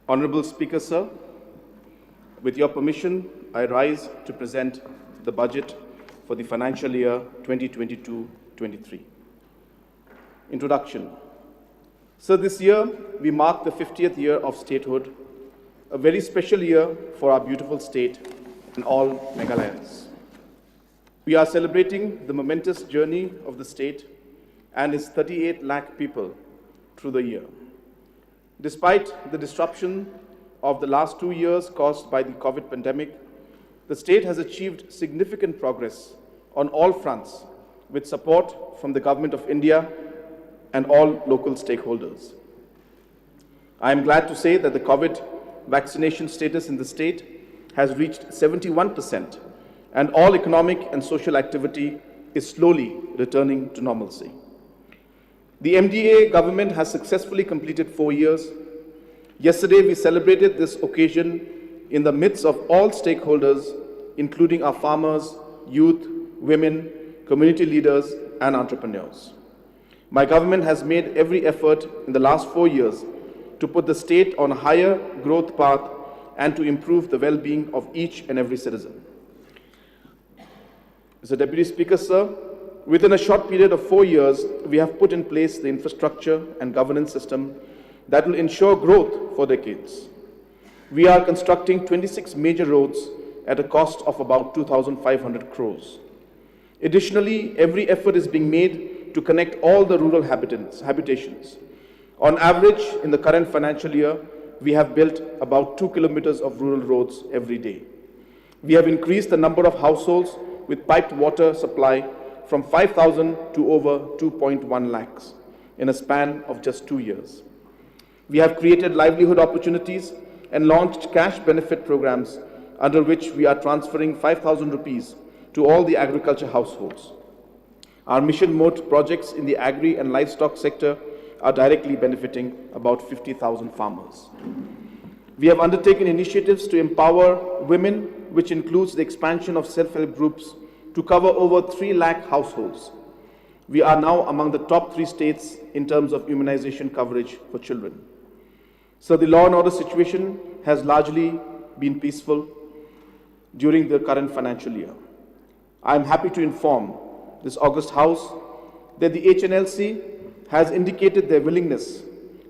Honorable Speaker, sir, with your permission, I rise to present the budget for the financial year 2022-23. Introduction. Sir, this year we mark the 50th year of statehood, a very special year for our beautiful state and all Meghalayas. We are celebrating the momentous journey of the state and its 38 lakh people through the year. Despite the disruption of the last 2 years caused by the COVID pandemic, the state has achieved significant progress on all fronts with support from the Government of India and all local stakeholders. I am glad to say that the COVID vaccination status in the state has reached 71%, and all economic and social activity is slowly returning to normalcy. The MDA government has successfully completed 4 years. Yesterday, we celebrated this occasion in the midst of all stakeholders, including our farmers, youth, women, community leaders, and entrepreneurs. My government has made every effort in the last 4 years to put the state on a higher growth path and to improve the well-being of each and every citizen. Mr. Deputy Speaker, sir, within a short period of 4 years, we have put in place the infrastructure and governance system that will ensure growth for decades. We are constructing 26 major roads at a cost of about 2,500 crores. Additionally, every effort is being made to connect all the rural habitations. On average, in the current financial year, we have built about 2 kilometers of rural roads every day. We have increased the number of households with piped water supply from 5,000 to over 2.1 lakhs in a span of just 2 years. We have created livelihood opportunities and launched cash benefit programs under which we are transferring 5,000 rupees to all the agriculture households. Our mission mode projects in the agri and livestock sector are directly benefiting about 50,000 farmers. We have undertaken initiatives to empower women, which includes the expansion of self-help groups to cover over 3 lakh households. We are now among the top 3 states in terms of immunization coverage for children. So the law and order situation has largely been peaceful during the current financial year. I am happy to inform this August House that the HNLC has indicated their willingness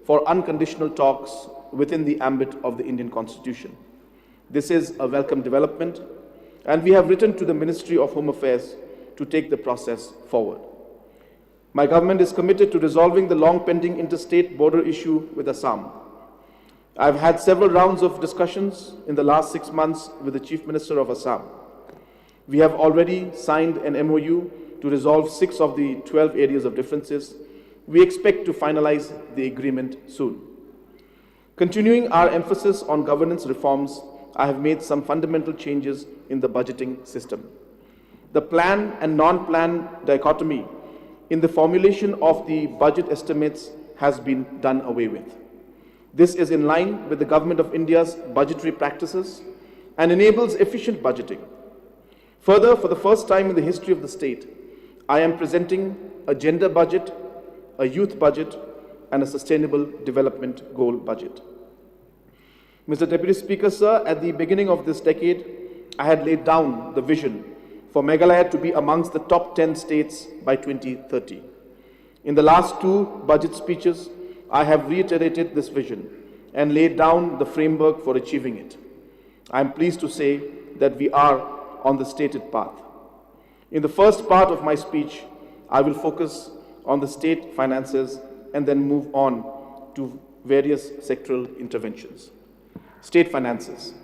for unconditional talks within the ambit of the Indian Constitution. This is a welcome development, and we have written to the Ministry of Home Affairs to take the process forward. My government is committed to resolving the long-pending interstate border issue with Assam. I have had several rounds of discussions in the last 6 months with the Chief Minister of Assam. We have already signed an MOU to resolve 6 of the 12 areas of differences. We expect to finalize the agreement soon. Continuing our emphasis on governance reforms, I have made some fundamental changes in the budgeting system. The plan and non-plan dichotomy in the formulation of the budget estimates has been done away with. This is in line with the Government of India's budgetary practices and enables efficient budgeting. Further, for the first time in the history of the state, I am presenting a gender budget, a youth budget, and a sustainable development goal budget. Mr. Deputy Speaker, sir, at the beginning of this decade, I had laid down the vision for Meghalaya to be amongst the top 10 states by 2030. In the last 2 budget speeches, I have reiterated this vision and laid down the framework for achieving it. I am pleased to say that we are on the stated path. In the first part of my speech, I will focus on the state finances and then move on to various sectoral interventions. State finances.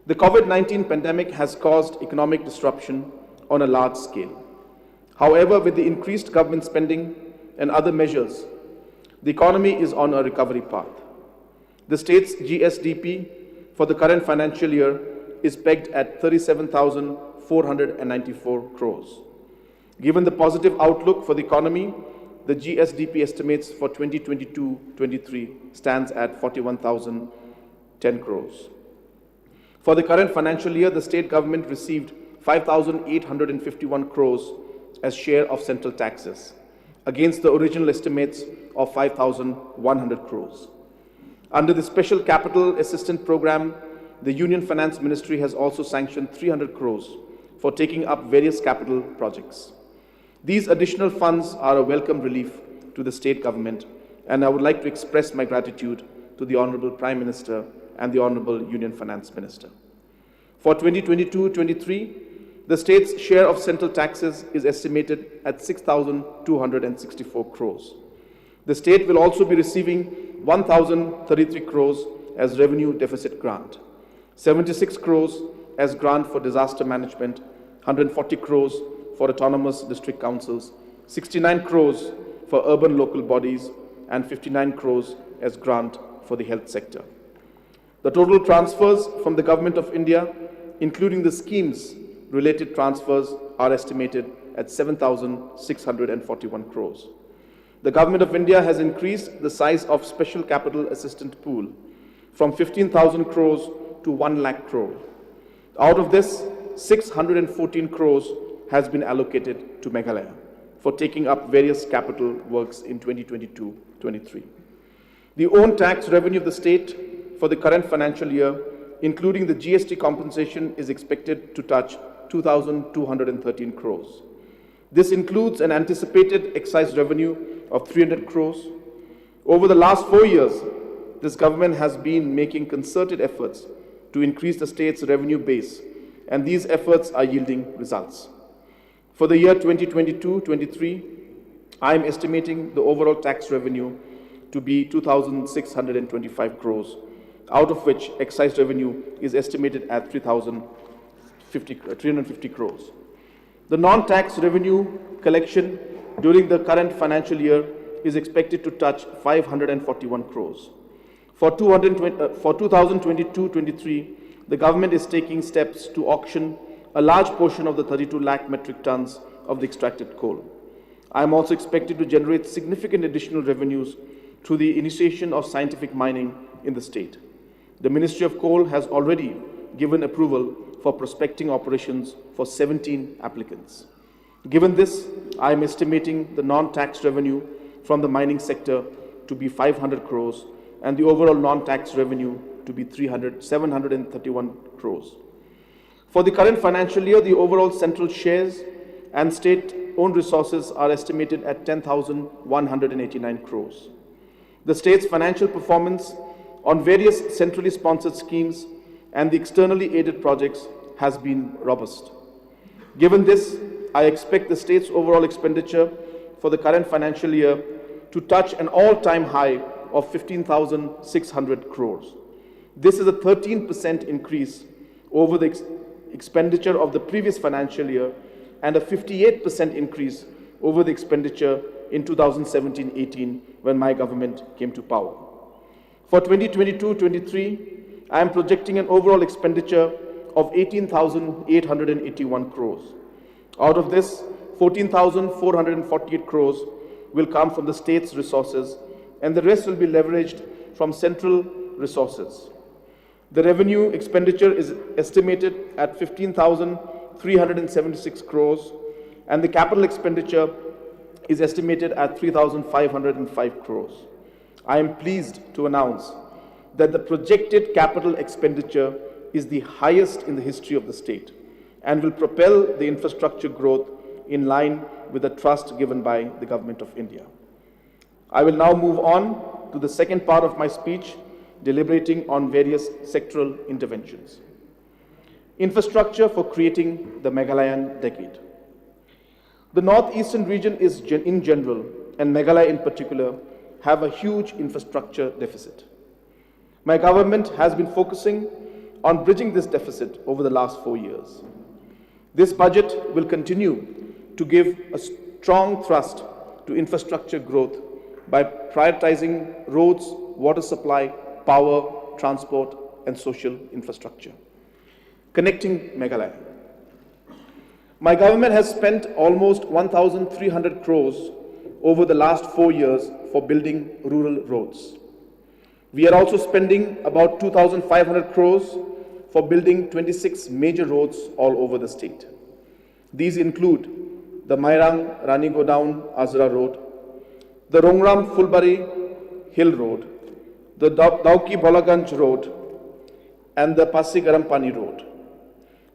The COVID-19 pandemic has caused economic disruption on a large scale. However, with the increased government spending and other measures, the economy is on a recovery path. The state's GSDP for the current financial year is pegged at 37,494 crores. Given the positive outlook for the economy, the GSDP estimates for 2022-23 stands at 41,010 crores. For the current financial year, the state government received 5,851 crores as share of central taxes, against the original estimates of 5,100 crores. Under the Special Capital Assistance Program, the Union Finance Ministry has also sanctioned 300 crores for taking up various capital projects. These additional funds are a welcome relief to the state government, and I would like to express my gratitude to the Honorable Prime Minister and the Honorable Union Finance Minister. For 2022-23, the state's share of central taxes is estimated at 6,264 crores. The state will also be receiving 1,033 crores as revenue deficit grant, 76 crores as grant for disaster management, 140 crores for autonomous district councils, 69 crores for urban local bodies, and 59 crores as grant for the health sector. The total transfers from the Government of India, including the schemes related transfers, are estimated at 7,641 crores. The Government of India has increased the size of Special Capital Assistance Pool from 15,000 crores to 1 lakh crore. Out of this, 614 crores has been allocated to Meghalaya for taking up various capital works in 2022-23. The own tax revenue of the state for the current financial year, including the GST compensation, is expected to touch 2,213 crores. This includes an anticipated excise revenue of 300 crores. Over the last 4 years, this government has been making concerted efforts to increase the state's revenue base, and these efforts are yielding results. For the year 2022-23, I am estimating the overall tax revenue to be 2,625 crores, out of which excise revenue is estimated at 350 crores. The non-tax revenue collection during the current financial year is expected to touch 541 crores. For 2022-23, the government is taking steps to auction a large portion of the 32 lakh metric tons of the extracted coal. I am also expected to generate significant additional revenues through the initiation of scientific mining in the state. The Ministry of Coal has already given approval for prospecting operations for 17 applicants. Given this, I am estimating the non-tax revenue from the mining sector to be 500 crores and the overall non-tax revenue to be 731 crores. For the current financial year, the overall central shares and state-owned resources are estimated at 10,189 crores. The state's financial performance on various centrally sponsored schemes and the externally aided projects has been robust. Given this, I expect the state's overall expenditure for the current financial year to touch an all-time high of 15,600 crores. This is a 13% increase over the expenditure of the previous financial year and a 58% increase over the expenditure in 2017-18 when my government came to power. For 2022-23, I am projecting an overall expenditure of 18,881 crores. Out of this, 14,448 crores will come from the state's resources, and the rest will be leveraged from central resources. The revenue expenditure is estimated at 15,376 crores, and the capital expenditure is estimated at 3,505 crores. I am pleased to announce that the projected capital expenditure is the highest in the history of the state and will propel the infrastructure growth in line with the trust given by the Government of India. I will now move on to the second part of my speech, deliberating on various sectoral interventions. Infrastructure for creating the Meghalayan decade. The northeastern region is in general, and Meghalaya in particular, have a huge infrastructure deficit. My government has been focusing on bridging this deficit over the last 4 years. This budget will continue to give a strong thrust to infrastructure growth by prioritizing roads, water supply, power, transport, and social infrastructure. Connecting Meghalaya. My government has spent almost 1,300 crores over the last 4 years for building rural roads. We are also spending about 2,500 crores for building 26 major roads all over the state. These include the Mairang Rani-Godown Azra Road, the Rongram Fulbari Hill Road, the Dauki-Bolaganj Road, and the Passi-Garampani Road.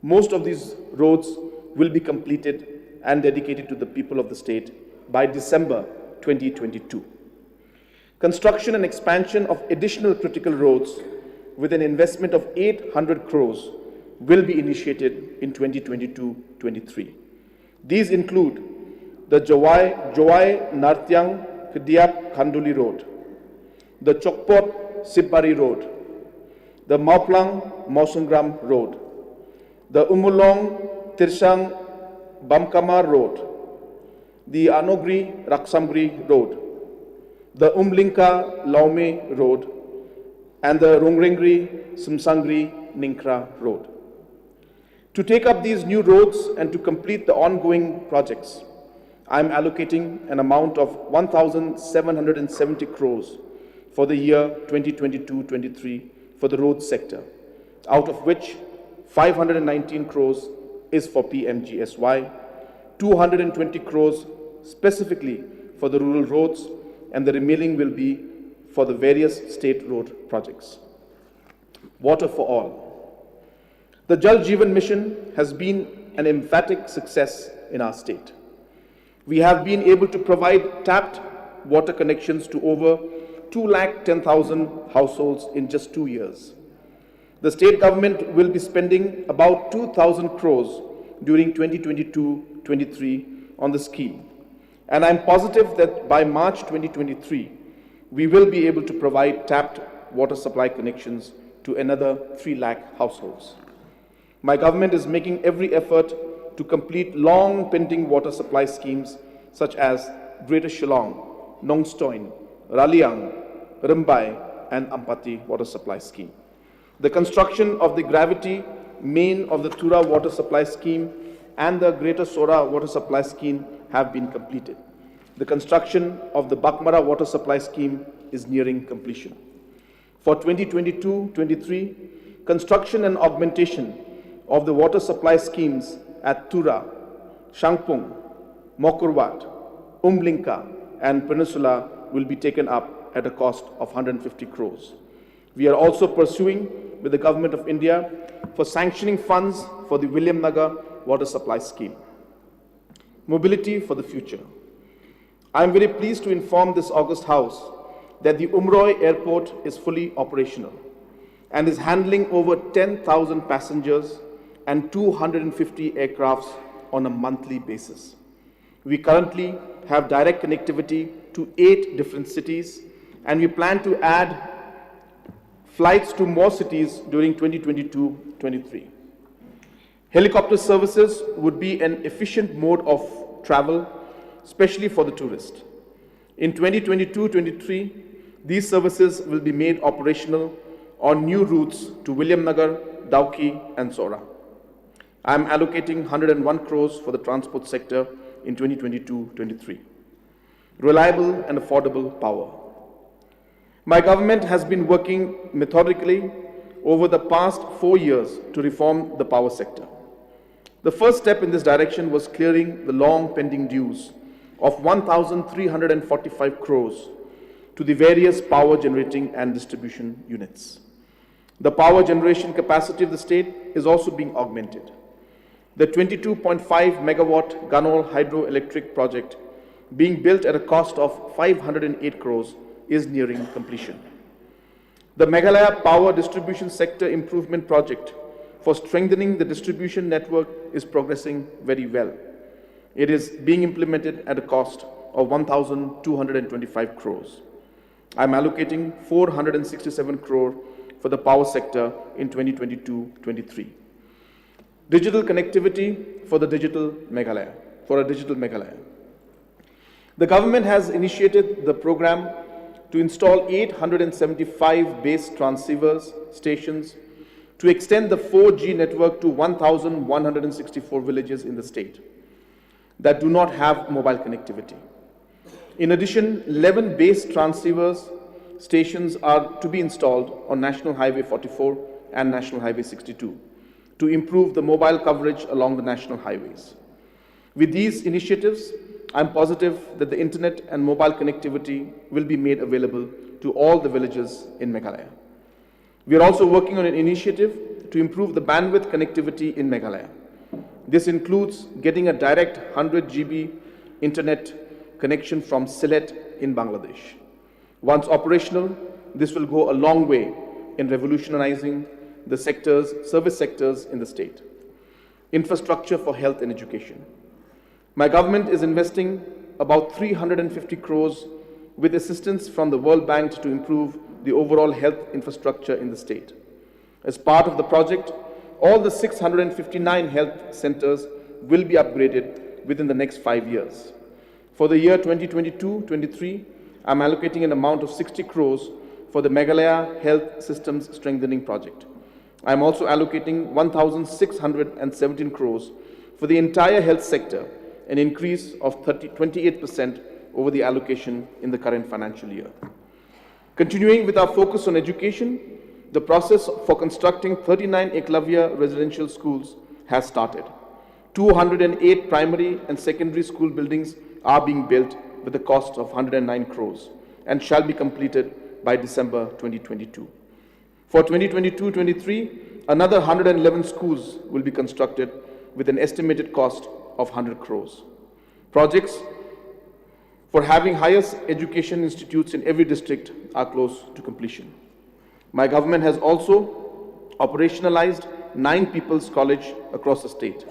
Most of these roads will be completed and dedicated to the people of the state by December 2022. Construction and expansion of additional critical roads with an investment of 800 crores will be initiated in 2022-23. These include the Joai Nartyang Kdiap Khanduli Road, the Chokpot Sibari Road, the Mauplang Mausangram Road, the Umulong Tirsang Bamkamar Road, the Anogri Raksamgri Road, the Umlinka Laume Road, and the Rongringri Simsangri Ninkra Road. To take up these new roads and to complete the ongoing projects, I am allocating an amount of 1,770 crores for the year 2022-23 for the road sector, out of which 519 crores is for PMGSY, 220 crores specifically for the rural roads, and the remaining will be for the various state road projects. Water for all. The Jal Jeevan Mission has been an emphatic success in our state. We have been able to provide tapped water connections to over 210,000 households in just 2 years. The state government will be spending about 2,000 crores during 2022-23 on the scheme. And I'm positive that by March 2023, we will be able to provide tapped water supply connections to another 3 lakh households. My government is making every effort to complete long pending water supply schemes such as Greater Shillong, Nongstoin, Raliang, Rimbai, and Ampati water supply scheme. The construction of the gravity main of the Tura water supply scheme and the Greater Sora water supply scheme have been completed. The construction of the Bakmara water supply scheme is nearing completion. For 2022-23, construction and augmentation of the water supply schemes at Tura, Shangpung, Mokurwat, Umlinka, and Peninsula will be taken up at a cost of 150 crores. We are also pursuing with the Government of India for sanctioning funds for the William Nagar water supply scheme. Mobility for the future. I am very pleased to inform this August House that the Umroi Airport is fully operational and is handling over 10,000 passengers and 250 aircrafts on a monthly basis. We currently have direct connectivity to 8 different cities, and we plan to add flights to more cities during 2022-23. Helicopter services would be an efficient mode of travel, especially for the tourist. In 2022-23, these services will be made operational on new routes to William Nagar, Dauki, and Sora. I am allocating 101 crores for the transport sector in 2022-23. Reliable and affordable power. My government has been working methodically over the past 4 years to reform the power sector. The first step in this direction was clearing the long pending dues of 1,345 crores to the various power generating and distribution units. The power generation capacity of the state is also being augmented. The 22.5 megawatt Ganol hydroelectric project, being built at a cost of 508 crores, is nearing completion. The Meghalaya Power Distribution Sector Improvement Project for strengthening the distribution network is progressing very well. It is being implemented at a cost of 1,225 crores. I am allocating 467 crore for the power sector in 2022-23. Digital connectivity for the digital Meghalaya, for a digital Meghalaya. The government has initiated the program to install 875 base transceivers stations to extend the 4G network to 1,164 villages in the state that do not have mobile connectivity. In addition, 11 base transceivers stations are to be installed on National Highway 44 and National Highway 62 to improve the mobile coverage along the national highways. With these initiatives, I'm positive that the internet and mobile connectivity will be made available to all the villages in Meghalaya. We are also working on an initiative to improve the bandwidth connectivity in Meghalaya. This includes getting a direct 100 GB internet connection from Sylhet in Bangladesh. Once operational, this will go a long way in revolutionizing the service sectors in the state. Infrastructure for health and education. My government is investing about 350 crores with assistance from the World Bank to improve the overall health infrastructure in the state. As part of the project, all the 659 health centers will be upgraded within the next 5 years. For the year 2022-23, I'm allocating an amount of 60 crores for the Meghalaya Health Systems Strengthening Project. I'm also allocating 1,617 crores for the entire health sector, an increase of 28% over the allocation in the current financial year. Continuing with our focus on education, the process for constructing 39 Eklavya residential schools has started. 208 primary and secondary school buildings are being built with a cost of 109 crores and shall be completed by December 2022. For 2022-23, another 111 schools will be constructed with an estimated cost of 100 crores. Projects for having higher education institutes in every district are close to completion. My government has also operationalized 9 People's College across the state.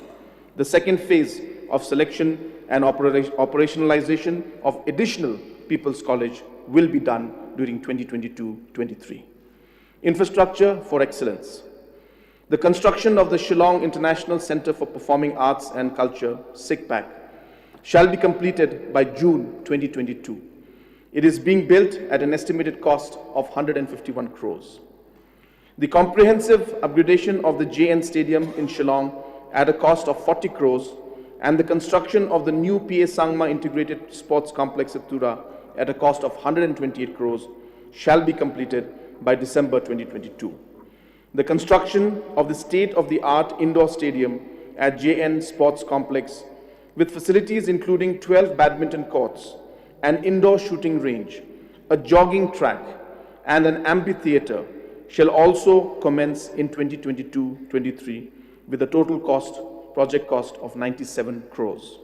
The second phase of selection and operationalization of additional People's College will be done during 2022-23. Infrastructure for excellence. The construction of the Shillong International Center for Performing Arts and Culture, SICPAC, shall be completed by June 2022. It is being built at an estimated cost of 151 crores. The comprehensive upgradation of the JN Stadium in Shillong at a cost of 40 crores and the construction of the new PA Sangma Integrated Sports Complex at Tura at a cost of 128 crores shall be completed by December 2022. The construction of the state-of-the-art indoor stadium at JN Sports Complex with facilities including 12 badminton courts, an indoor shooting range, a jogging track, and an amphitheater shall also commence in 2022-23 with a total project cost of 97 crores.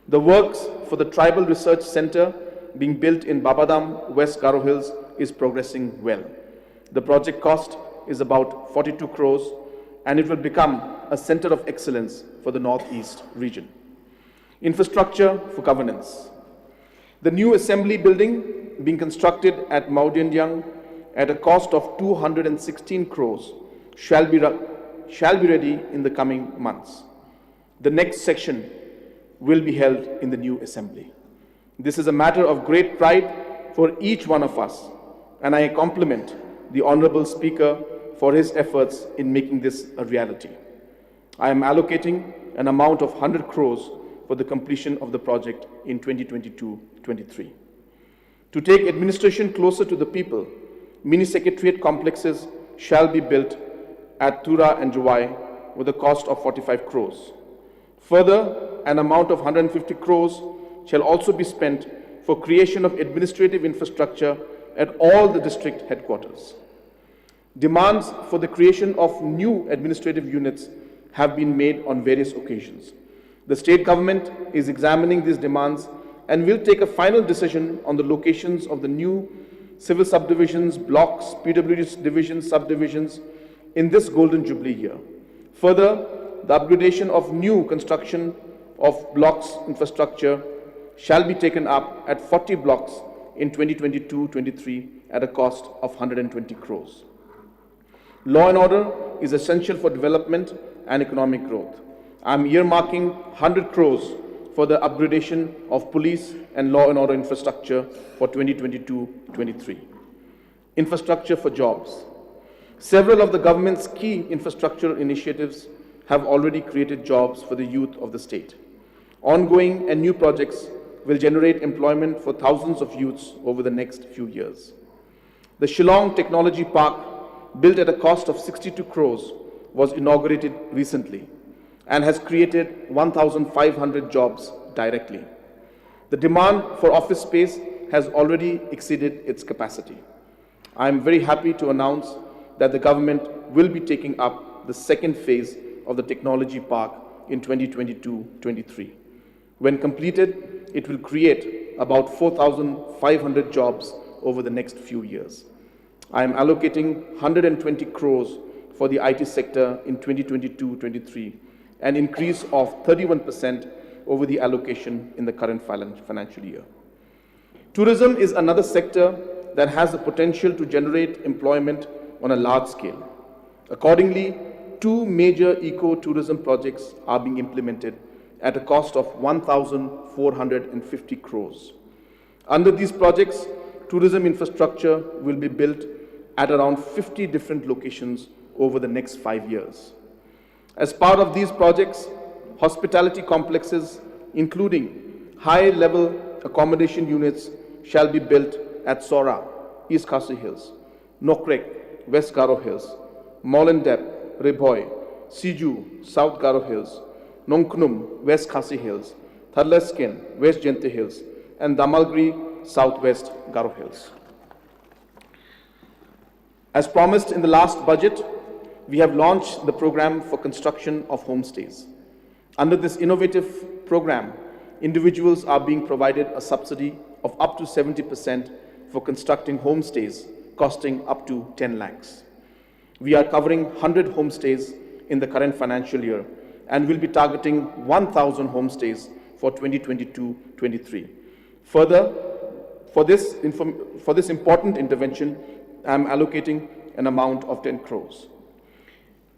The works for the Tribal Research Center being built in Babadam, West Garo Hills is progressing well. The project cost is about 42 crores and it will become a center of excellence for the Northeast region. Infrastructure for governance. The new assembly building being constructed at Maudianyang at a cost of 216 crores shall be ready in the coming months. The next section will be held in the new assembly. This is a matter of great pride for each one of us, and I compliment the Honorable Speaker for his efforts in making this a reality. I am allocating an amount of 100 crores for the completion of the project in 2022-23. To take administration closer to the people, mini-secretariat complexes shall be built at Tura and Juwai with a cost of 45 crores. Further, an amount of 150 crores shall also be spent for creation of administrative infrastructure at all the district headquarters. Demands for the creation of new administrative units have been made on various occasions. The state government is examining these demands and will take a final decision on the locations of the new civil subdivisions, blocks, PWD divisions, subdivisions in this Golden Jubilee year. Further, the upgradation of new construction of blocks infrastructure shall be taken up at 40 blocks in 2022-23 at a cost of 120 crores. Law and order is essential for development and economic growth. I am earmarking 100 crores for the upgradation of police and law and order infrastructure for 2022-23. Infrastructure for jobs. Several of the government's key infrastructure initiatives have already created jobs for the youth of the state. Ongoing and new projects will generate employment for thousands of youths over the next few years. The Shillong Technology Park, built at a cost of 62 crores, was inaugurated recently and has created 1,500 jobs directly. The demand for office space has already exceeded its capacity. I am very happy to announce that the government will be taking up the second phase of the technology park in 2022-23. When completed, it will create about 4,500 jobs over the next few years. I am allocating 120 crores for the IT sector in 2022-23, an increase of 31% over the allocation in the current financial year. Tourism is another sector that has the potential to generate employment on a large scale. Accordingly, 2 major eco-tourism projects are being implemented at a cost of 1,450 crores. Under these projects, tourism infrastructure will be built at around 50 different locations over the next 5 years. As part of these projects, hospitality complexes, including high-level accommodation units, shall be built at Sora, East Khasi Hills, Nokrek, West Garo Hills, Mollendep, Riboy, Siju, South Garo Hills, Nongknum, West Khasi Hills, Tharlesken, West Jente Hills, and Damalgiri, Southwest Garo Hills. As promised in the last budget, we have launched the program for construction of homestays. Under this innovative program, individuals are being provided a subsidy of up to 70% for constructing homestays, costing up to 10 lakhs. We are covering 100 homestays in the current financial year and will be targeting 1,000 homestays for 2022-23. Further, for this important intervention, I am allocating an amount of 10 crores.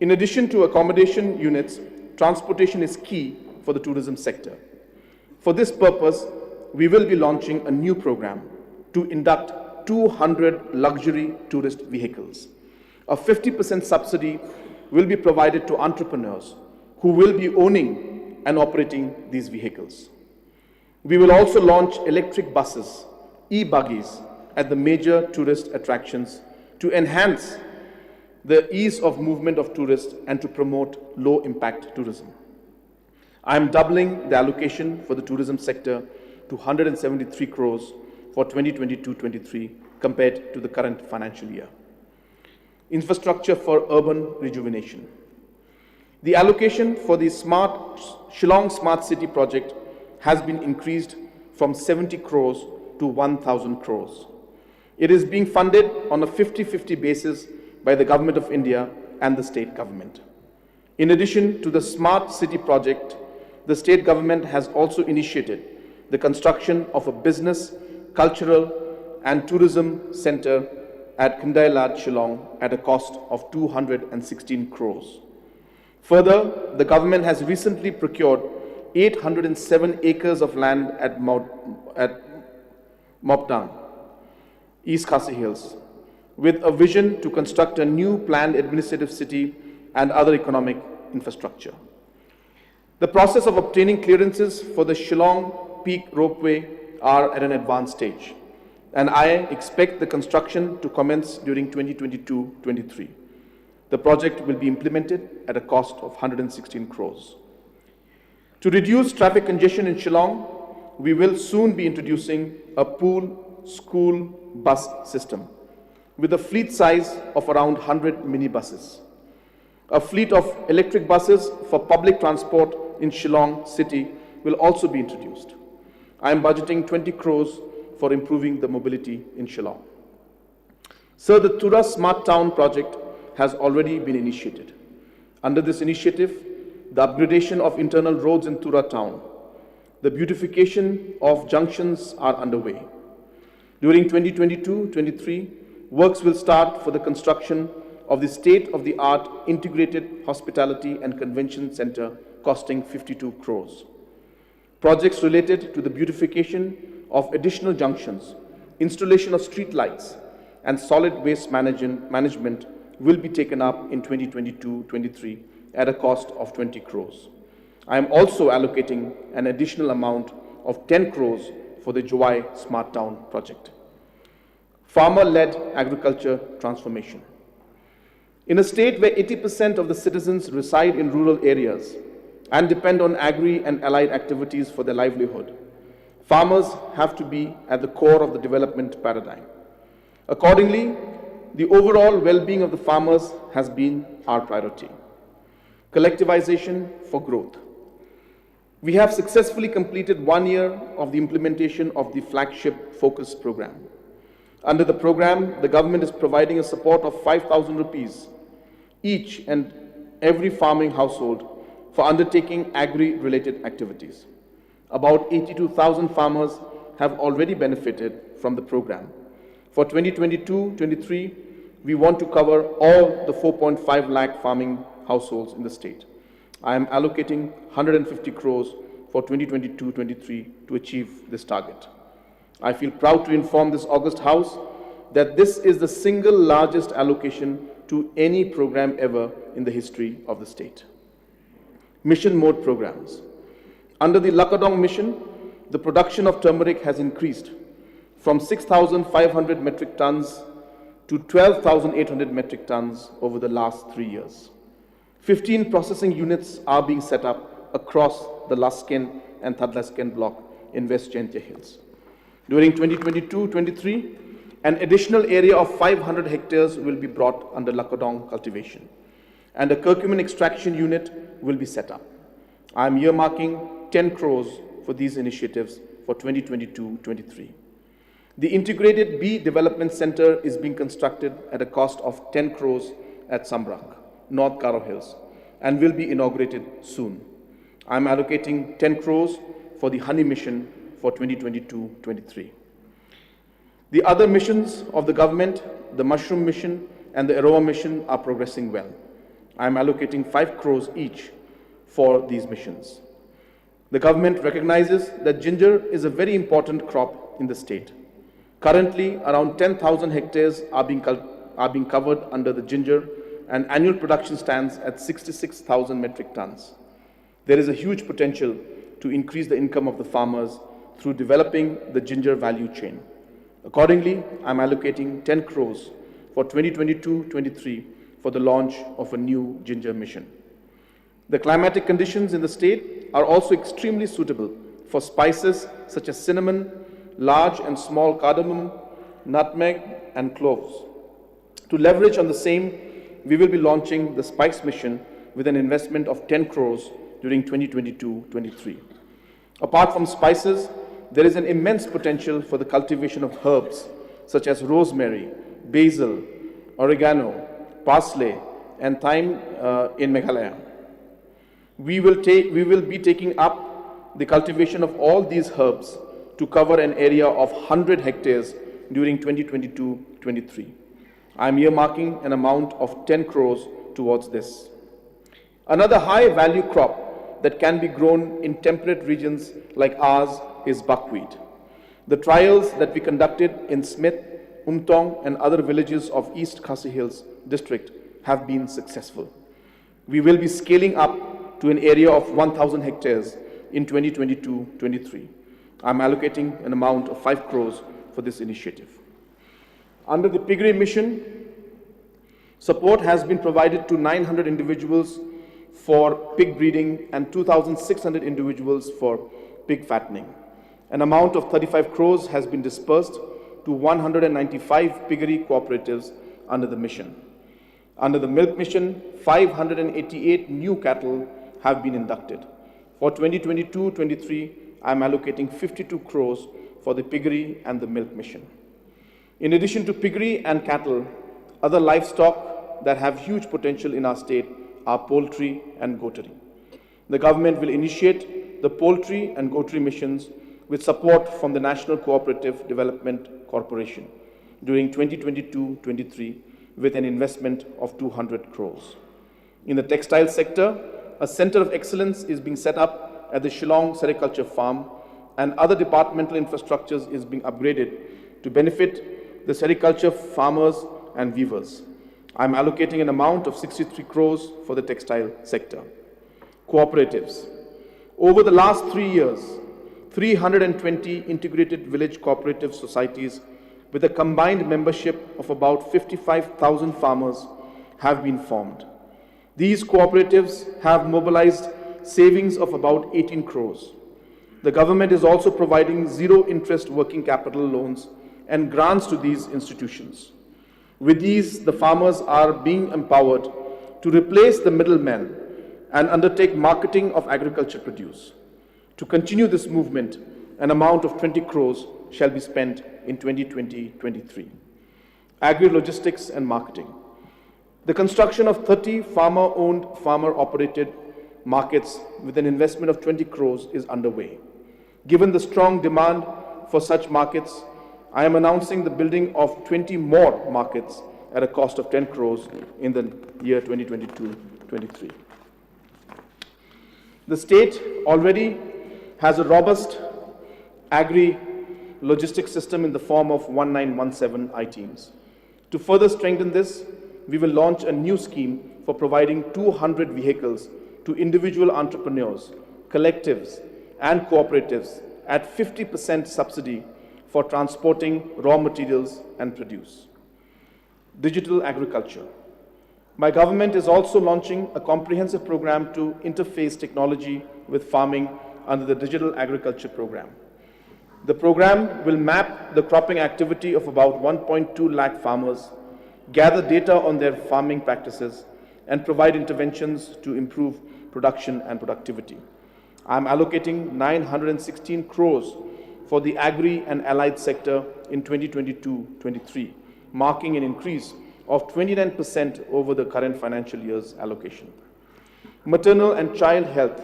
In addition to accommodation units, transportation is key for the tourism sector. For this purpose, we will be launching a new program to induct 200 luxury tourist vehicles. A 50% subsidy will be provided to entrepreneurs who will be owning and operating these vehicles. We will also launch electric buses, e-buggies, at the major tourist attractions to enhance the ease of movement of tourists and to promote low-impact tourism. I am doubling the allocation for the tourism sector to 173 crores for 2022-23 compared to the current financial year. Infrastructure for urban rejuvenation. The allocation for the Shillong Smart City project has been increased from 70 crores to 1,000 crores. It is being funded on a 50-50 basis by the Government of India and the state government. In addition to the Smart City project, the state government has also initiated the construction of a business, cultural and tourism center at Kundailat, Shillong at a cost of 216 crores. Further, the government has recently procured 807 acres of land at Mopdang, East Khasi Hills, with a vision to construct a new planned administrative city and other economic infrastructure. The process of obtaining clearances for the Shillong Peak Ropeway are at an advanced stage, and I expect the construction to commence during 2022-23. The project will be implemented at a cost of 116 crores. To reduce traffic congestion in Shillong, we will soon be introducing a pool school bus system with a fleet size of around 100 minibuses. A fleet of electric buses for public transport in Shillong city will also be introduced. I am budgeting 20 crores for improving the mobility in Shillong. Sir, the Tura Smart Town project has already been initiated. Under this initiative, the upgradation of internal roads in Tura town, the beautification of junctions are underway. During 2022-23, works will start for the construction of the state-of-the-art integrated hospitality and convention center costing 52 crores. Projects related to the beautification of additional junctions, installation of street lights, and solid waste management will be taken up in 2022-23 at a cost of 20 crores. I am also allocating an additional amount of 10 crores for the Jowai Smart Town project. Farmer-led agriculture transformation. In a state where 80% of the citizens reside in rural areas and depend on agri and allied activities for their livelihood, Farmers have to be at the core of the development paradigm. Accordingly, the overall well-being of the farmers has been our priority. Collectivization for growth. We have successfully completed 1 year of the implementation of the flagship Focus program. Under the program, the government is providing a support of 5,000 rupees each and every farming household for undertaking agri-related activities. About 82,000 farmers have already benefited from the program. For 2022-23, we want to cover all the 4.5 lakh farming households in the state. I am allocating 150 crores for 2022-23 to achieve this target. I feel proud to inform this August House that this is the single largest allocation to any program ever in the history of the state. Mission mode programs. Under the Lakadong mission, the production of turmeric has increased from 6,500 metric tons to 12,800 metric tons over the last 3 years. 15 processing units are being set up across the Lasken and Thadlasken block in West Jaintia Hills. During 2022-23, an additional area of 500 hectares will be brought under Lakadong cultivation, and a curcumin extraction unit will be set up. I am earmarking 10 crores for these initiatives for 2022-23. The Integrated Bee Development Center is being constructed at a cost of 10 crores at Sambrak, North Karo Hills, and will be inaugurated soon. I am allocating 10 crores for the honey mission for 2022-23. The other missions of the government, the mushroom mission and the aroma mission, are progressing well. I am allocating 5 crores each for these missions. The government recognizes that ginger is a very important crop in the state. Currently, around 10,000 hectares are being covered under the ginger, and annual production stands at 66,000 metric tons. There is a huge potential to increase the income of the farmers through developing the ginger value chain. Accordingly, I am allocating 10 crores for 2022-23 for the launch of a new ginger mission. The climatic conditions in the state are also extremely suitable for spices such as cinnamon, large and small cardamom, nutmeg, and cloves. To leverage on the same, we will be launching the spice mission with an investment of 10 crores during 2022-23. Apart from spices, there is an immense potential for the cultivation of herbs such as rosemary, basil, oregano, parsley, and thyme in Meghalaya. We will be taking up the cultivation of all these herbs to cover an area of 100 hectares during 2022-23. I am earmarking an amount of 10 crores towards this. Another high-value crop that can be grown in temperate regions like ours is buckwheat. The trials that we conducted in Smith, Umtong, and other villages of East Khasi Hills district have been successful. We will be scaling up to an area of 1,000 hectares in 2022-23. I am allocating an amount of 5 crores for this initiative. Under the piggery mission, support has been provided to 900 individuals for pig breeding and 2,600 individuals for pig fattening. An amount of 35 crores has been dispersed to 195 piggery cooperatives under the mission. Under the milk mission, 588 new cattle have been inducted. For 2022-23, I am allocating 52 crores for the piggery and the milk mission. In addition to piggery and cattle, other livestock that have huge potential in our state are poultry and goatery. The government will initiate the poultry and goatery missions with support from the National Cooperative Development Corporation during 2022-23 with an investment of 200 crores. In the textile sector, a center of excellence is being set up at the Shillong sericulture farm, and other departmental infrastructures is being upgraded to benefit the sericulture farmers and weavers. I am allocating an amount of 63 crores for the textile sector. Cooperatives. Over the last 3 years, 320 integrated village cooperative societies with a combined membership of about 55,000 farmers have been formed. These cooperatives have mobilized savings of about 18 crores. The government is also providing zero-interest working capital loans and grants to these institutions. With these, the farmers are being empowered to replace the middlemen and undertake marketing of agriculture produce. To continue this movement, an amount of 20 crores shall be spent in 2020-23. Agrilogistics and Marketing. The construction of 30 farmer-owned, farmer-operated markets with an investment of 20 crores is underway. Given the strong demand for such markets, I am announcing the building of 20 more markets at a cost of 10 crores in the year 2022-23. The state already has a robust agri-logistics system in the form of 1917 I-teams. To further strengthen this, we will launch a new scheme for providing 200 vehicles to individual entrepreneurs, collectives, and cooperatives at 50% subsidy for transporting raw materials and produce. Digital agriculture. My government is also launching a comprehensive program to interface technology with farming under the Digital Agriculture Program. The program will map the cropping activity of about 1.2 lakh farmers, gather data on their farming practices, and provide interventions to improve production and productivity. I am allocating 916 crores for the agri and allied sector in 2022-23, marking an increase of 29% over the current financial year's allocation. Maternal and child health,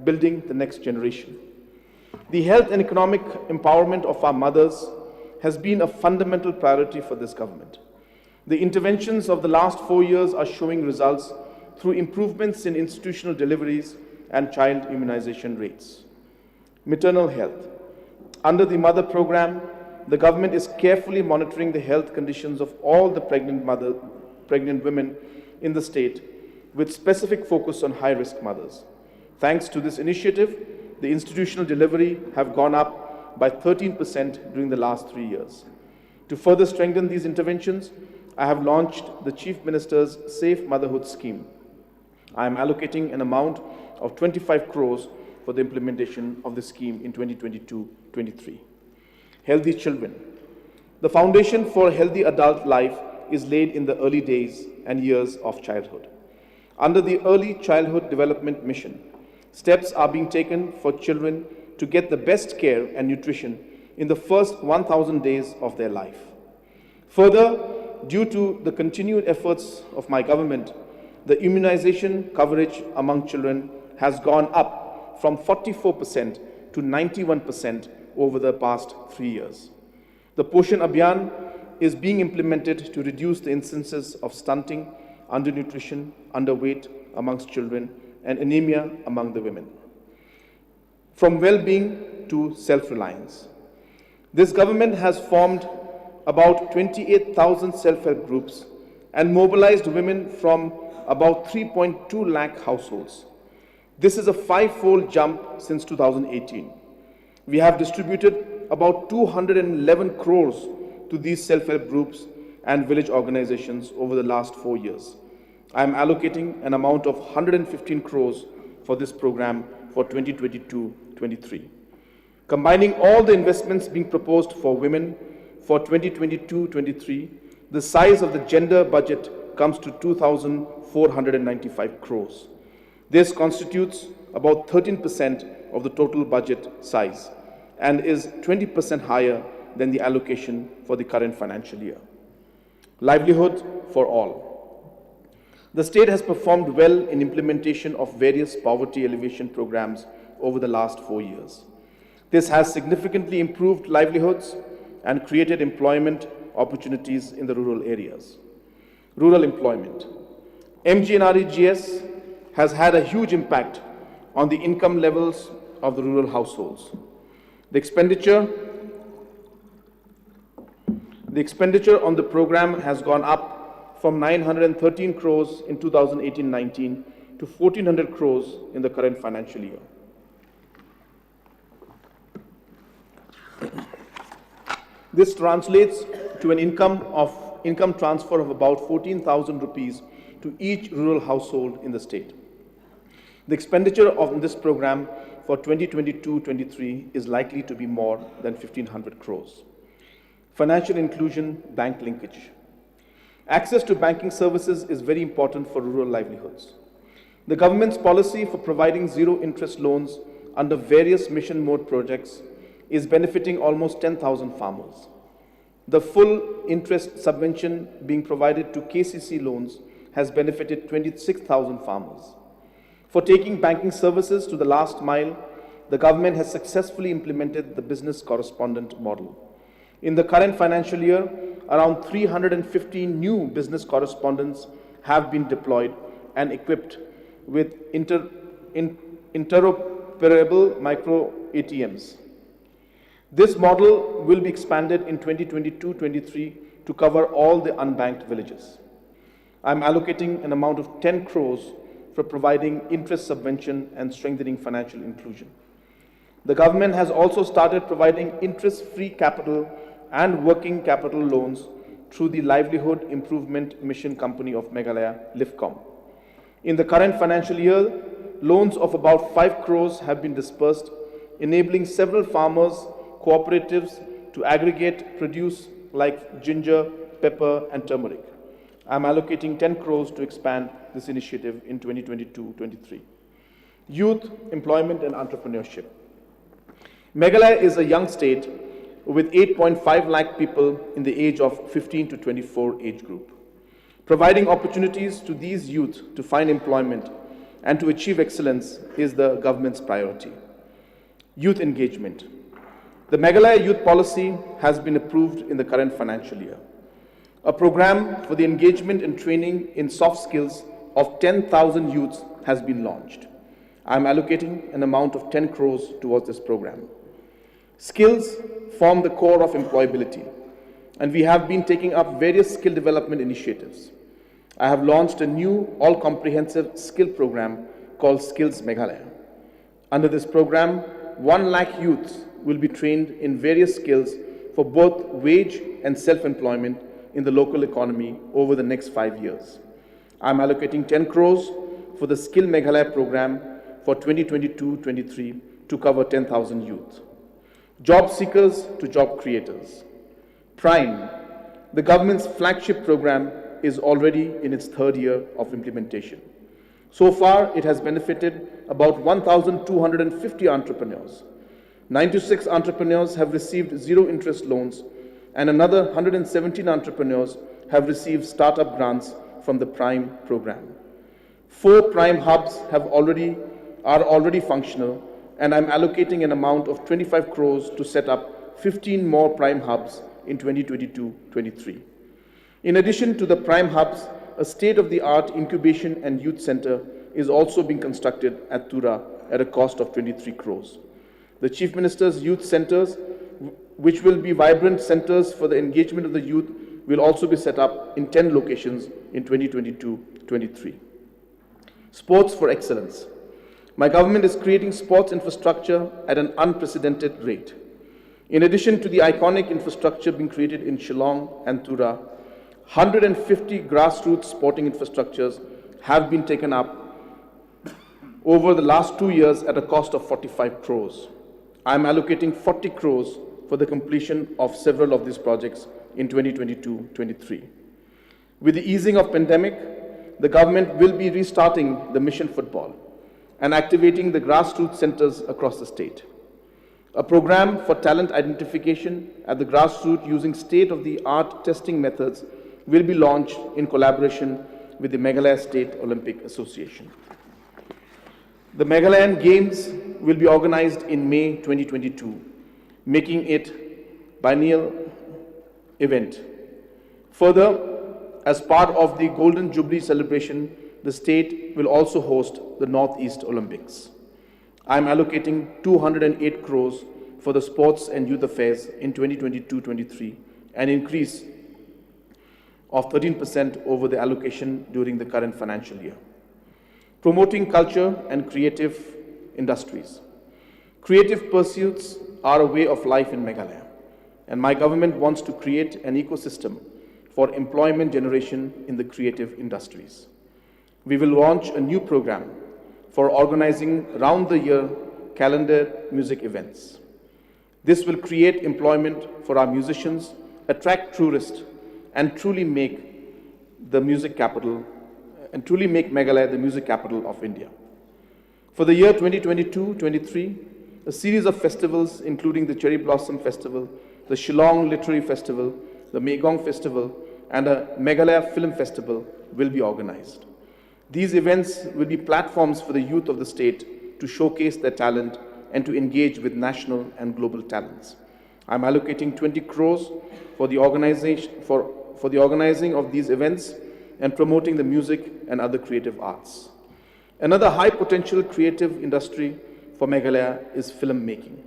building the next generation. The health and economic empowerment of our mothers has been a fundamental priority for this government. The interventions of the last 4 years are showing results through improvements in institutional deliveries and child immunization rates. Maternal health. Under the Mother program, the government is carefully monitoring the health conditions of all the pregnant women in the state, with specific focus on high-risk mothers. Thanks to this initiative, the institutional delivery have gone up by 13% during the last 3 years. To further strengthen these interventions, I have launched the Chief Minister's Safe Motherhood scheme. I am allocating an amount of 25 crores for the implementation of the scheme in 2022-23. Healthy children. The foundation for a healthy adult life is laid in the early days and years of childhood. Under the Early Childhood Development Mission, steps are being taken for children to get the best care and nutrition in the first 1,000 days of their life. Further, due to the continued efforts of my government, the immunization coverage among children has gone up from 44% to 91% over the past 3 years. The Poshan Abhiyan is being implemented to reduce the instances of stunting, undernutrition, underweight amongst children, and anemia among the women. From well-being to self-reliance. This government has formed about 28,000 self-help groups and mobilized women from about 3.2 lakh households. This is a 5-fold jump since 2018. We have distributed about 211 crores to these self-help groups and village organizations over the last 4 years. I am allocating an amount of 115 crores for this program for 2022-23. Combining all the investments being proposed for women for 2022-23, the size of the gender budget comes to 2,495 crores. This constitutes about 13% of the total budget size and is 20% higher than the allocation for the current financial year. Livelihood for all. The state has performed well in implementation of various poverty alleviation programs over the last 4 years. This has significantly improved livelihoods and created employment opportunities in the rural areas. Rural employment. MGNREGS has had a huge impact on the income levels of the rural households. The expenditure on the program has gone up from 913 crores in 2018-19 to 1,400 crores in the current financial year. This translates to an income transfer of about 14,000 rupees to each rural household in the state. The expenditure of this program for 2022-23 is likely to be more than 1,500 crores. Financial inclusion, bank linkage. Access to banking services is very important for rural livelihoods. The government's policy for providing zero-interest loans under various mission mode projects is benefiting almost 10,000 farmers. The full interest subvention being provided to KCC loans has benefited 26,000 farmers. For taking banking services to the last mile, the government has successfully implemented the business correspondent model. In the current financial year, around 315 new business correspondents have been deployed and equipped with interoperable micro ATMs. This model will be expanded in 2022-23 to cover all the unbanked villages. I'm allocating an amount of 10 crores for providing interest subvention and strengthening financial inclusion. The government has also started providing interest-free capital and working capital loans through the Livelihood Improvement Mission Company of Meghalaya, LIFCOM. In the current financial year, loans of about 5 crores have been dispersed, enabling several farmers, cooperatives to aggregate produce like ginger, pepper, and turmeric. I'm allocating 10 crores to expand this initiative in 2022-23. Youth, employment, and entrepreneurship. Meghalaya is a young state with 8.5 lakh people in the age of 15 to 24 age group. Providing opportunities to these youth to find employment and to achieve excellence is the government's priority. Youth engagement. The Meghalaya Youth Policy has been approved in the current financial year. A program for the engagement and training in soft skills of 10,000 youths has been launched. I am allocating an amount of 10 crores towards this program. Skills form the core of employability, and we have been taking up various skill development initiatives. I have launched a new all-comprehensive skill program called Skills Meghalaya. Under this program, 1 lakh youths will be trained in various skills for both wage and self-employment in the local economy over the next 5 years. I am allocating 10 crores for the Skill Meghalaya program for 2022-23 to cover 10,000 youth. Job seekers to job creators. Prime, the government's flagship program, is already in its 3rd year of implementation. So far, it has benefited about 1,250 entrepreneurs. 96 entrepreneurs have received zero-interest loans, and another 117 entrepreneurs have received startup grants from the Prime program. 4 Prime hubs are already functional, and I'm allocating an amount of 25 crores to set up 15 more Prime hubs in 2022-23. In addition to the Prime hubs, a state-of-the-art incubation and youth center is also being constructed at Tura at a cost of 23 crores. The Chief Minister's youth centers, which will be vibrant centers for the engagement of the youth, will also be set up in 10 locations in 2022-23. Sports for excellence. My government is creating sports infrastructure at an unprecedented rate. In addition to the iconic infrastructure being created in Shillong and Tura, 150 grassroots sporting infrastructures have been taken up over the last 2 years at a cost of 45 crores. I am allocating 40 crores for the completion of several of these projects in 2022-23. With the easing of pandemic, the government will be restarting the mission football and activating the grassroots centers across the state. A program for talent identification at the grassroots using state-of-the-art testing methods will be launched in collaboration with the Meghalaya State Olympic Association. The Meghalayan Games will be organized in May 2022, making it biennial event. Further, as part of the Golden Jubilee celebration, the state will also host the Northeast Olympics. I am allocating 208 crores for the sports and youth affairs in 2022-23, an increase of 13% over the allocation during the current financial year. Promoting culture and creative industries. Creative pursuits are a way of life in Meghalaya, and my government wants to create an ecosystem for employment generation in the creative industries. We will launch a new program for organizing round-the-year calendared music events. This will create employment for our musicians, attract tourists, and truly make Meghalaya the music capital of India. For the year 2022-23, a series of festivals, including the Cherry Blossom Festival, the Shillong Literary Festival, the Megong Festival, and a Meghalaya Film Festival will be organized. These events will be platforms for the youth of the state to showcase their talent and to engage with national and global talents. I'm allocating 20 crores for the organizing of these events and promoting the music and other creative arts. Another high potential creative industry for Meghalaya is filmmaking.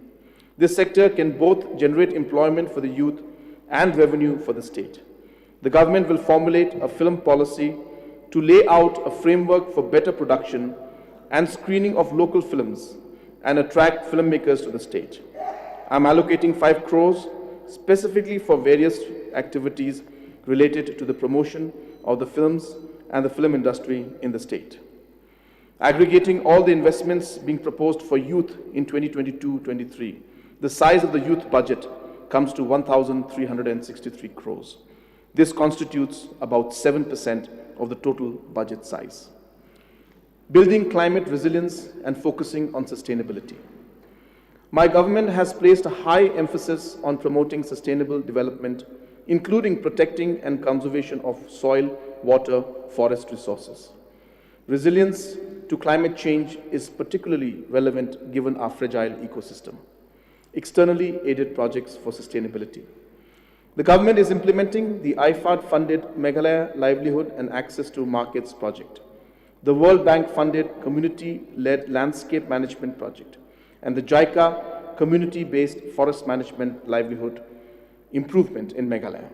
This sector can both generate employment for the youth and revenue for the state. The government will formulate a film policy to lay out a framework for better production and screening of local films and attract filmmakers to the state. I'm allocating 5 crores specifically for various activities related to the promotion of the films and the film industry in the state. Aggregating all the investments being proposed for youth in 2022-23, the size of the youth budget comes to 1,363 crores. This constitutes about 7% of the total budget size. Building climate resilience and focusing on sustainability. My government has placed a high emphasis on promoting sustainable development, including protecting and conservation of soil, water, forest resources. Resilience to climate change is particularly relevant given our fragile ecosystem. Externally aided projects for sustainability. The government is implementing the IFAD-funded Meghalaya Livelihood and Access to Markets project, the World Bank-funded Community-led Landscape Management project, and the JICA Community-based Forest Management Livelihood Improvement in Meghalaya.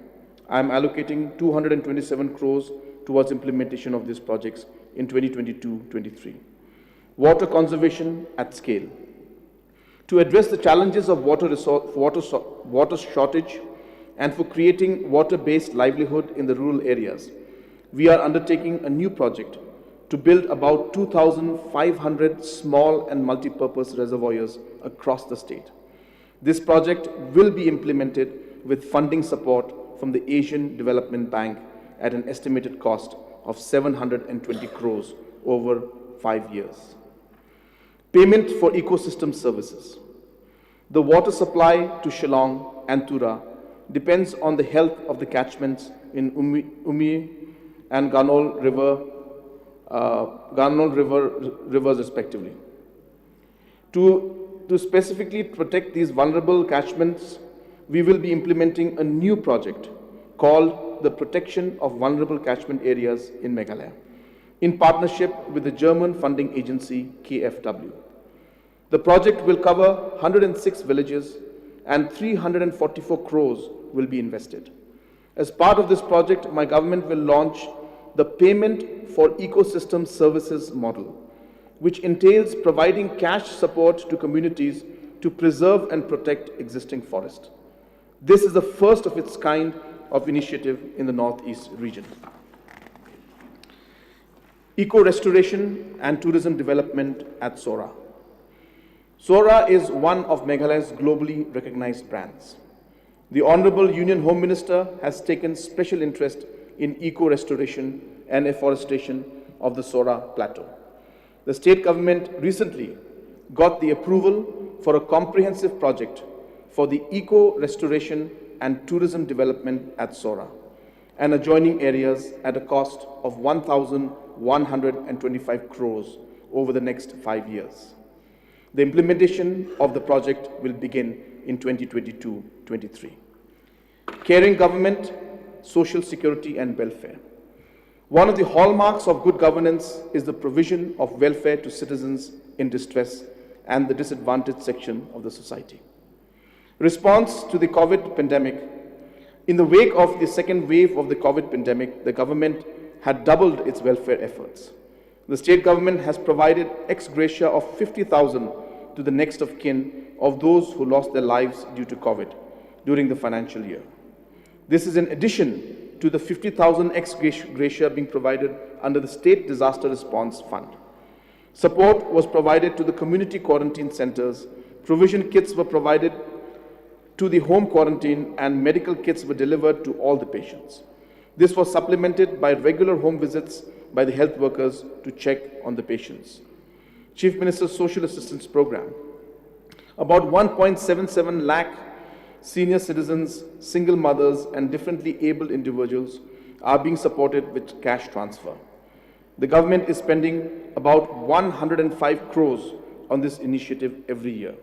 I am allocating 227 crores towards implementation of these projects in 2022-23. Water conservation at scale. To address the challenges of water shortage and for creating water-based livelihood in the rural areas, we are undertaking a new project to build about 2,500 small and multi-purpose reservoirs across the state. This project will be implemented with funding support from the Asian Development Bank at an estimated cost of 720 crores over 5 years. Payment for ecosystem services. The water supply to Shillong and Tura depends on the health of the catchments in Umi and Ganol rivers respectively. To specifically protect these vulnerable catchments, we will be implementing a new project called the Protection of Vulnerable Catchment Areas in Meghalaya, in partnership with the German funding agency KfW. The project will cover 106 villages and 344 crores will be invested. As part of this project, my government will launch the Payment for Ecosystem Services model, which entails providing cash support to communities to preserve and protect existing forest. This is the first of its kind of initiative in the Northeast region. Eco-restoration and tourism development at Sora. Sora is one of Meghalaya's globally recognized brands. The Honorable Union Home Minister has taken special interest in eco-restoration and afforestation of the Sora Plateau. The state government recently got the approval for a comprehensive project for the eco-restoration and tourism development at Sora and adjoining areas at a cost of 1,125 crores over the next 5 years. The implementation of the project will begin in 2022-23. Caring government, social security and welfare. One of the hallmarks of good governance is the provision of welfare to citizens in distress and the disadvantaged section of the society. Response to the COVID pandemic. In the wake of the second wave of the COVID pandemic, the government had doubled its welfare efforts. The state government has provided ex gratia of 50,000 to the next of kin of those who lost their lives due to COVID during the financial year. This is in addition to the 50,000 ex gratia being provided under the State Disaster Response Fund. Support was provided to the community quarantine centers. Provision kits were provided to the home quarantine, and medical kits were delivered to all the patients. This was supplemented by regular home visits by the health workers to check on the patients. Chief Minister's Social Assistance Program. About 1.77 lakh senior citizens, single mothers, and differently abled individuals are being supported with cash transfer. The government is spending about 105 crores on this initiative every year.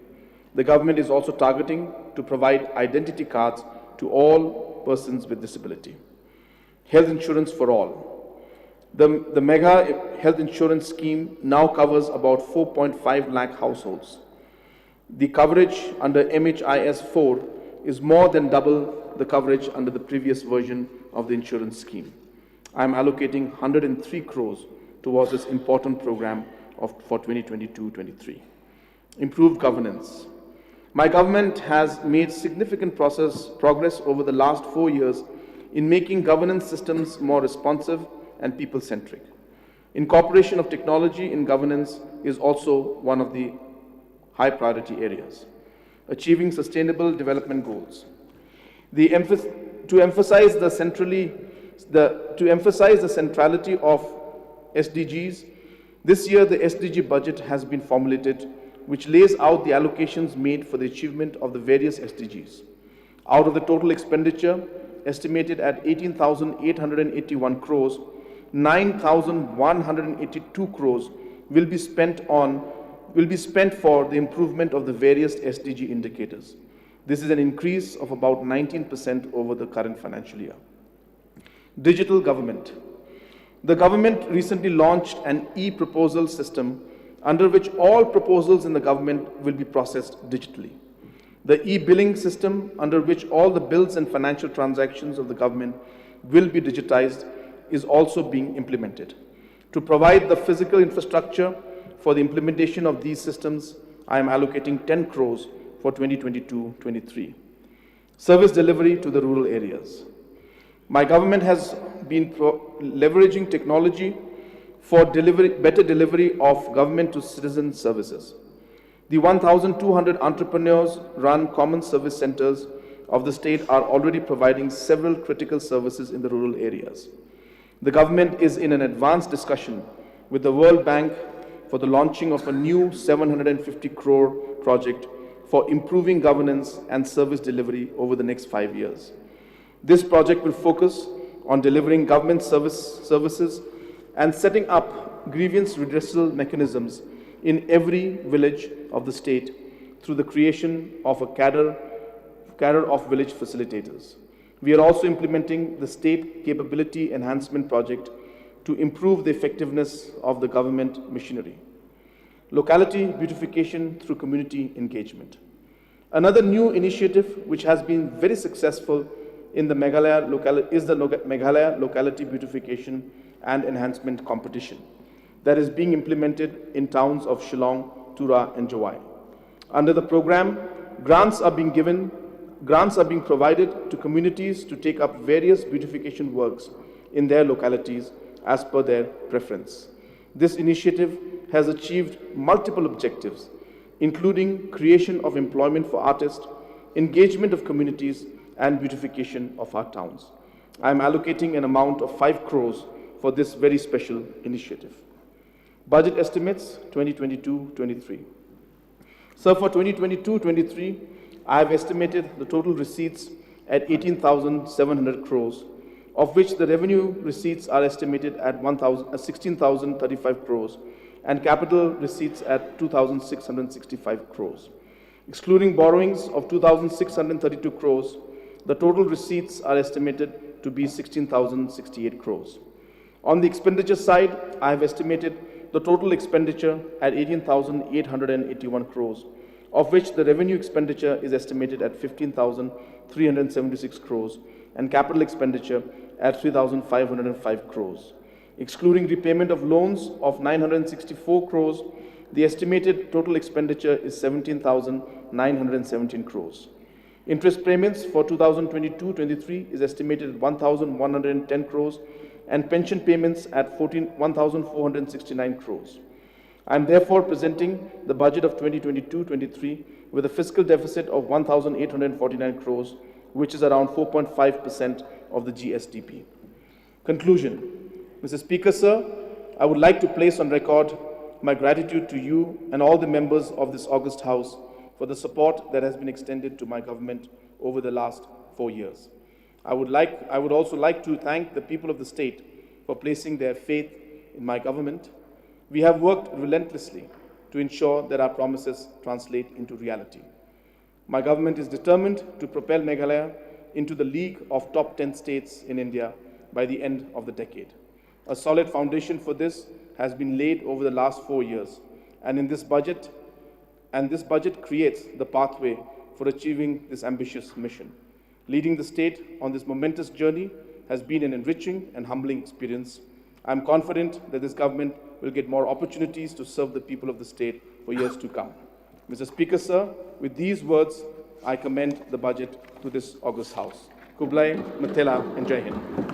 The government is also targeting to provide identity cards to all persons with disability. Health insurance for all. The Mega Health Insurance Scheme now covers about 4.5 lakh households. The coverage under MHIS 4 is more than double the coverage under the previous version of the insurance scheme. I am allocating 103 crores towards this important program for 2022-23. Improved governance. My government has made significant progress over the last 4 years in making governance systems more responsive and people-centric. Incorporation of technology in governance is also one of the high priority areas. Achieving sustainable development goals. To emphasize the centrality of SDGs, this year the Sdg Budget has been formulated, which lays out the allocations made for the achievement of the various SDGs. Out of the total expenditure estimated at 18,881 crores, 9,182 crores will be spent for the improvement of the various SDG indicators. This is an increase of about 19% over the current financial year. Digital government. The government recently launched an e-proposal system under which all proposals in the government will be processed digitally. The e-billing system, under which all the bills and financial transactions of the government will be digitized, is also being implemented. To provide the physical infrastructure for the implementation of these systems, I am allocating 10 crores for 2022-23. Service delivery to the rural areas. My government has been leveraging technology for better delivery of government to citizen services. The 1,200 entrepreneurs-run common service centers of the state are already providing several critical services in the rural areas. The government is in an advanced discussion with the World Bank for the launching of a new 750 crore project for improving governance and service delivery over the next 5 years. This project will focus on delivering government services and setting up grievance redressal mechanisms in every village of the state through the creation of a cadre of village facilitators. We are also implementing the State Capability Enhancement Project to improve the effectiveness of the government machinery. Locality beautification through community engagement. Another new initiative which has been very successful in the Meghalaya Locality Beautification and Enhancement competition that is being implemented in towns of Shillong, Tura, and Jawai. Under the program, grants are being provided to communities to take up various beautification works in their localities as per their preference. This initiative has achieved multiple objectives, including creation of employment for artists, engagement of communities, and beautification of our towns. I am allocating an amount of 5 crores for this very special initiative. Budget estimates 2022-23. So for 2022-23, I have estimated the total receipts at 18,700 crores, of which the revenue receipts are estimated at 16,035 crores and capital receipts at 2,665 crores. Excluding borrowings of 2,632 crores, the total receipts are estimated to be 16,068 crores. On the expenditure side, I have estimated the total expenditure at 18,881 crores, of which the revenue expenditure is estimated at 15,376 crores and capital expenditure at 3,505 crores. Excluding repayment of loans of 964 crores, the estimated total expenditure is 17,917 crores. Interest payments for 2022-23 is estimated at 1,110 crores and pension payments at 1,469 crores. I am therefore presenting the budget of 2022-23 with a fiscal deficit of 1,849 crores, which is around 4.5% of the GSDP. Conclusion. Mr. Speaker, sir, I would like to place on record my gratitude to you and all the members of this august House for the support that has been extended to my government over the last 4 years. I would also like to thank the people of the state for placing their faith in my government. We have worked relentlessly to ensure that our promises translate into reality. My government is determined to propel Meghalaya into the league of top 10 states in India by the end of the decade. A solid foundation for this has been laid over the last 4 years, and this budget creates the pathway for achieving this ambitious mission. Leading the state on this momentous journey has been an enriching and humbling experience. I am confident that this government will get more opportunities to serve the people of the state for years to come. Mr. Speaker, sir, with these words, I commend the budget to this august House. Kublai, Matela, and Jai Hind.